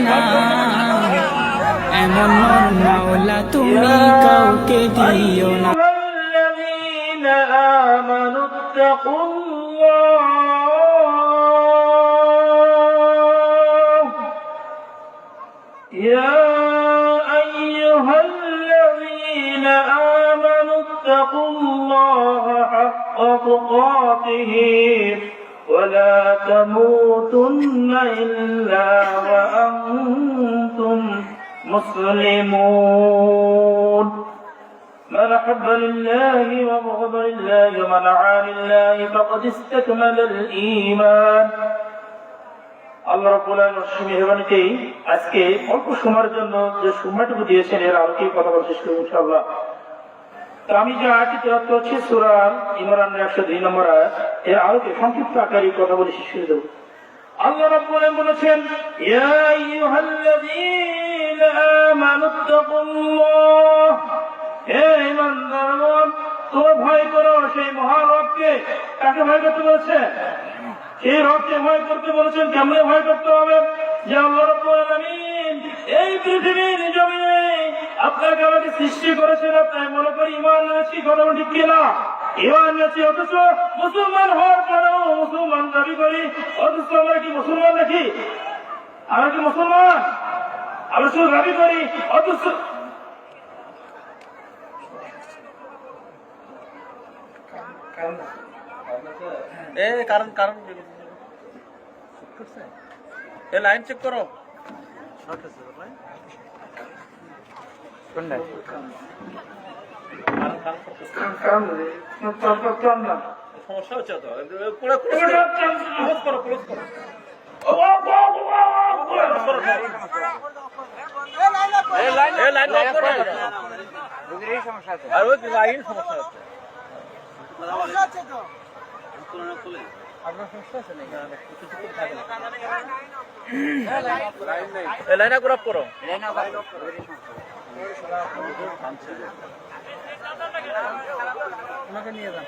না, এমন মন মাওলা তুমি কাউকে দিও না। آمنوا اتقوا الله يا أيها الذين آمنوا اتقوا الله حق تقاته ولا تموتن إلا وأنتم مسلمون من أحب لله وبغض لله ومن عاد لله فقد استكمل الإيمان আল্লাহ রাব্বুল আলামিন মেহেরবানিতে আজকে অল্প সময়ের জন্য যে সময়টুকু দিয়েছেন এর আলোকে কথা বলতে শেষ করব ইনশাআল্লাহ। তো আমি যে আয়াতটি তেলাওয়াত করছি সূরা ইমরানের 102 নম্বর আয়াত, এর আলোকে সংক্ষিপ্ত আকারে কথা বলে শেষ করে দেব। আল্লাহ রাব্বুল আলামিন বলেছেন, ইয়া আইয়ুহাল্লাযীনা আমানুত্তাকুল্লাহ, হে ঈমানদারগণ তোমরা ভয় করো সেই মহান রবকে। কাকে ভয় করতে বলেছে? সেই রবকে ভয় করতে বলেছেন। কেমনে ভয় করতে হবে? যে আল্লাহ রাব্বুল আলামিন এই পৃথিবীর জমিনে আপনাকে আমাকে সৃষ্টি করেছেন, আপনি মনে করি ঈমান এনেছি, কথা ঠিক কিনা? ঈমান এনেছি অথচ মুসলমান হওয়ার পরেও মুসলমান দাবি করি, অথচ আমরা কি মুসলমান নাকি? আমরা কি মুসলমান? আমরা শুধু দাবি করি অথচ কারণ লাইন চেক করো। সমস্যা হচ্ছে তো, ক্লোজ করো, ক্লোজ করো। লাইনা গ্রাফ করো। ওনাকে নিয়ে যান।